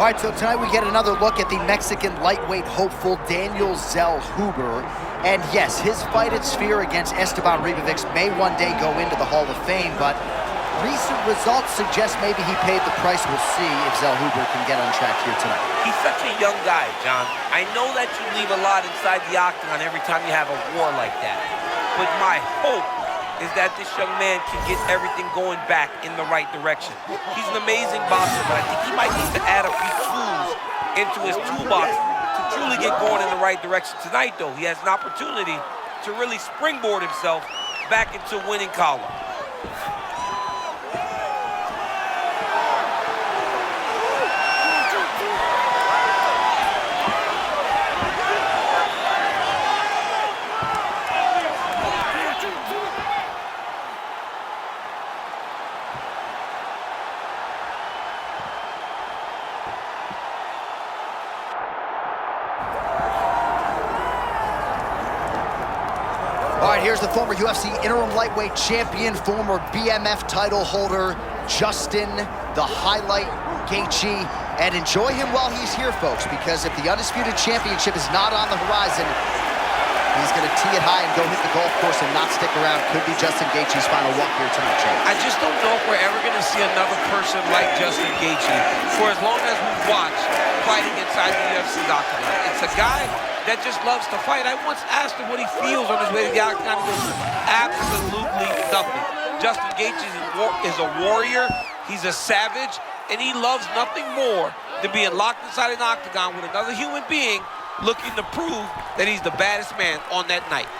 All right, so tonight we get another look at the Mexican lightweight hopeful Daniel Zellhuber. And yes, his fight at Sphere against Esteban Ribovics may one day go into the Hall of Fame, but recent results suggest maybe he paid the price. We'll see if Zellhuber can get on track here tonight. He's such a young guy, John. I know that you leave a lot inside the octagon every time you have a war like that. But my hope is that this young man can get everything going back in the right direction. He's an amazing boxer, but I think he might need to add a few tools into his toolbox to truly get going in the right direction. Tonight, though, he has an opportunity to really springboard himself back into winning column. All right, here's the former UFC interim lightweight champion, former BMF title holder, Justin the Highlight Gaethje. And enjoy him while he's here, folks, because if the Undisputed Championship is not on the horizon, he's going to tee it high and go hit the golf course and not stick around. Could be Justin Gaethje's final walk here tonight, Jay. I just don't know if we're ever going to see another person like Justin Gaethje for as long as we've watched fighting inside the UFC octagon. It's a guy that just loves to fight. I once asked him what he feels on his way to the octagon. He goes, absolutely nothing. Justin Gaethje is a warrior. He's a savage, and he loves nothing more than being locked inside an octagon with another human being looking to prove that he's the baddest man on that night.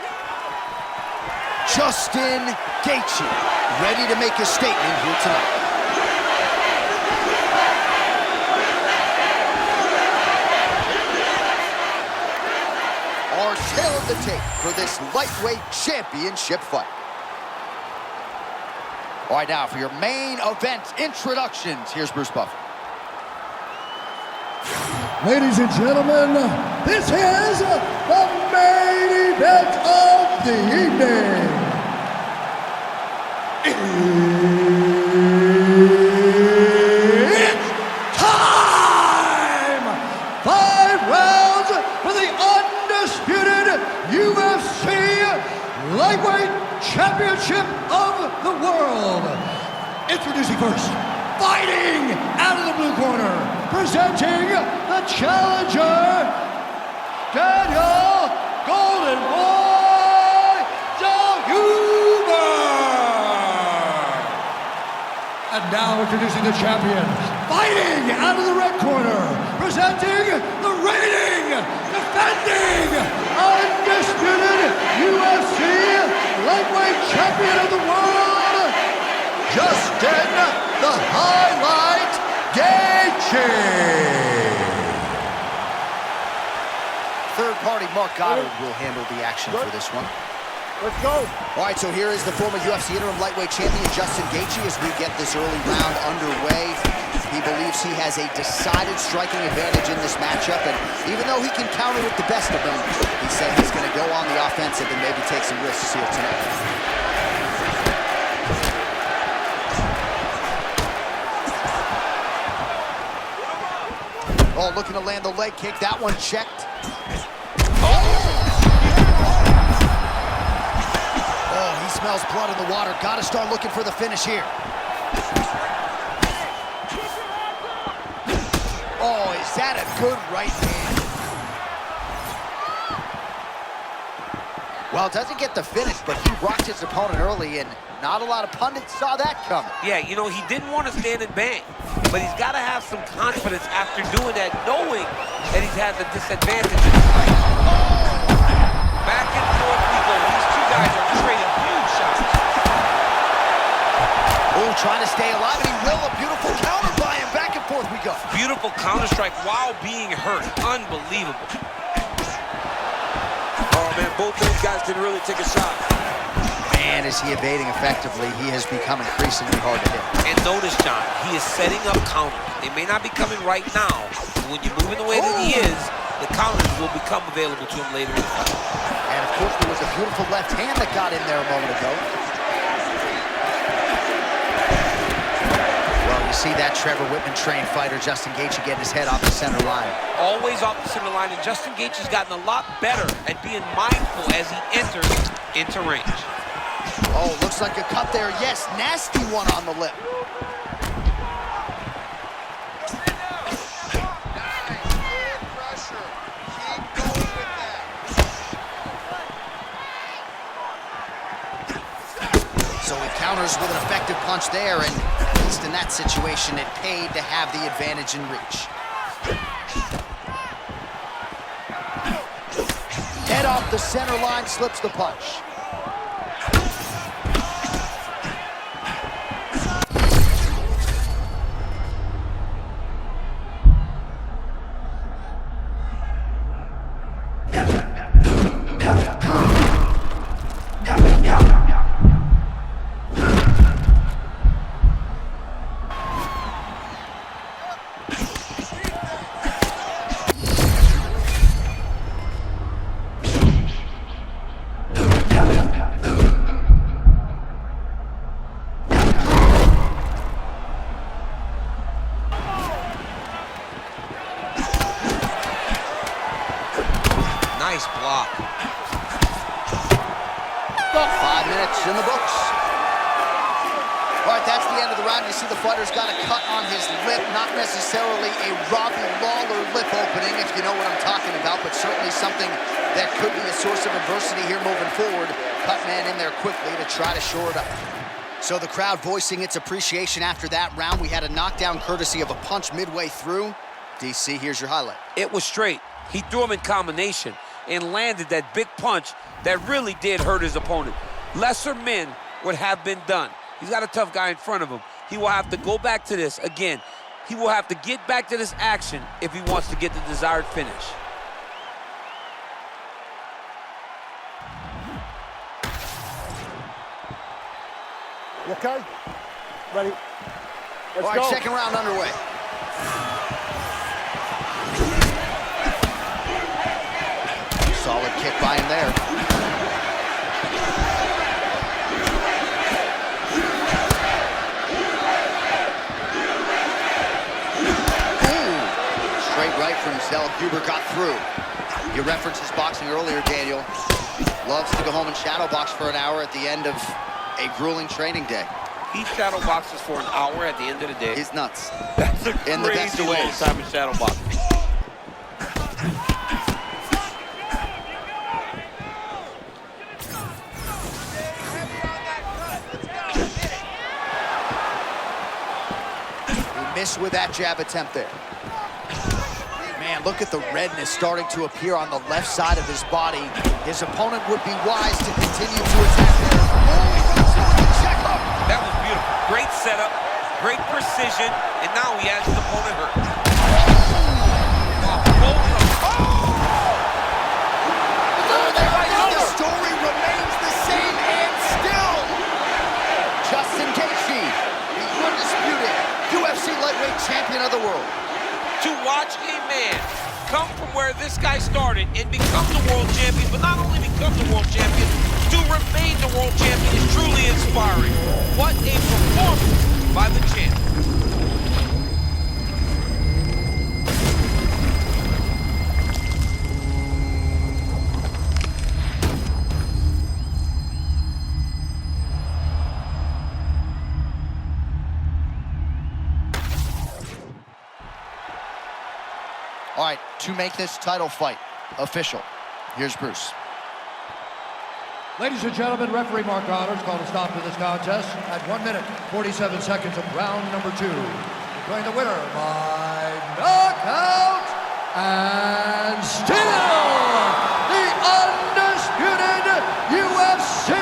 Justin Gaethje, ready to make a statement here tonight. Our tale of the tape for this lightweight championship fight. All right, now for your main event introductions, here's Bruce Buffer. Ladies and gentlemen, this is the main event of the evening. It's time! 5 rounds for the undisputed UFC Lightweight Championship of the World. Introducing first, fighting out of the blue corner, presenting the challenger, Daniel Golden Boy Zellhuber. And now introducing the champion, fighting out of the red corner, presenting the reigning, defending, undisputed UFC Lightweight Champion of the World, Justin the Highlight Gaethje. Third party Mark Goddard will handle the action for this one. Let's go. All right, so here is the former UFC interim lightweight champion, Justin Gaethje, as we get this early round underway. He believes he has a decided striking advantage in this matchup, and even though he can counter with the best of them, he said he's going to go on the offensive and maybe take some risks here tonight. Oh, looking to land the leg kick. That one checked. Oh, he smells blood in the water. Got to start looking for the finish here. Oh, is that a good right hand? Well, doesn't get the finish, but he rocked his opponent early, and not a lot of pundits saw that coming. Yeah, you know, he didn't want to stand and bang, but he's got to have some confidence after doing that, knowing that he's had the disadvantage in the fight. Back and forth we go. These two guys are trading huge shots. Oh, trying to stay alive, and he will. A beautiful counter by him. Back and forth we go. Beautiful counter strike while being hurt. Unbelievable. Oh, man, both those guys can really take a shot. Man, is he evading effectively. He has become increasingly hard to hit. And notice, John, he is setting up counters. They may not be coming right now, but when you're moving the way that he is, the counters will become available to him later in the fight. And of course, there was a beautiful left hand that got in there a moment ago. Well, You see that Trevor Whitman-trained fighter, Justin Gaethje, getting his head off the center line. Always off the center line, and Justin Gaethje's gotten a lot better at being mindful as he enters into range. Oh, looks like a cut there. Yes, nasty one on the lip. So he counters with an effective punch there, and at least in that situation, it paid to have the advantage in reach. Head off the center line, slips the punch. Nice block. 5 minutes in the books. All right, that's the end of the round. You see the fighter's got a cut on his lip, not necessarily a Robbie Lawler lip opening, if you know what I'm talking about, but certainly something that could be a source of adversity here moving forward. Cut man in there quickly to try to shore it up. So the crowd voicing its appreciation after that round. We had a knockdown courtesy of a punch midway through. DC, here's your highlight. It was straight. He threw him in combination and landed that big punch that really did hurt his opponent. Lesser men would have been done. He's got a tough guy in front of him. He will have to go back to this. Again, he will have to get back to this action if he wants to get the desired finish. You okay? Ready? Let's All right, go. second round underway. Solid kick by him there. Straight right from Zellhuber got through. You referenced his boxing earlier, Daniel. Loves to go home and shadow box for an hour at the end of a grueling training day. He shadow boxes for an hour at the end of the day. He's nuts. That's a In the best crazy of long ways. time of shadow boxing. Miss with that jab attempt there. Man, look at the redness starting to appear on the left side of his body. His opponent would be wise to continue to attack there. Check up. That was beautiful. Great setup, great precision, and now he has his opponent hurt. The story remains the same and still. Justin Gaethje, the undisputed UFC lightweight champion of the world. To watch a man come from where this guy started and become the world champion, but not only become the world champion, to remain the world champion is truly inspiring. What a performance by the champ. All right, to make this title fight official, here's Bruce. Ladies and gentlemen, referee Mark Honors called a stop to this contest at 1 minute, 47 seconds of round number 2. Declaring the winner by knockout and still the undisputed UFC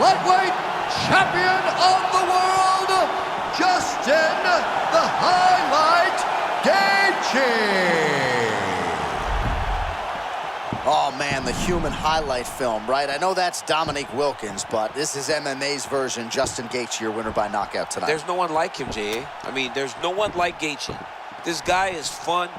lightweight champion of the world, Justin the Highlight Gaethje. Oh man, the human highlight film, right? I know that's Dominique Wilkins, but this is MMA's version. Justin Gaethje, your winner by knockout tonight. There's no one like him, J.A. I mean, there's no one like Gaethje. This guy is fun.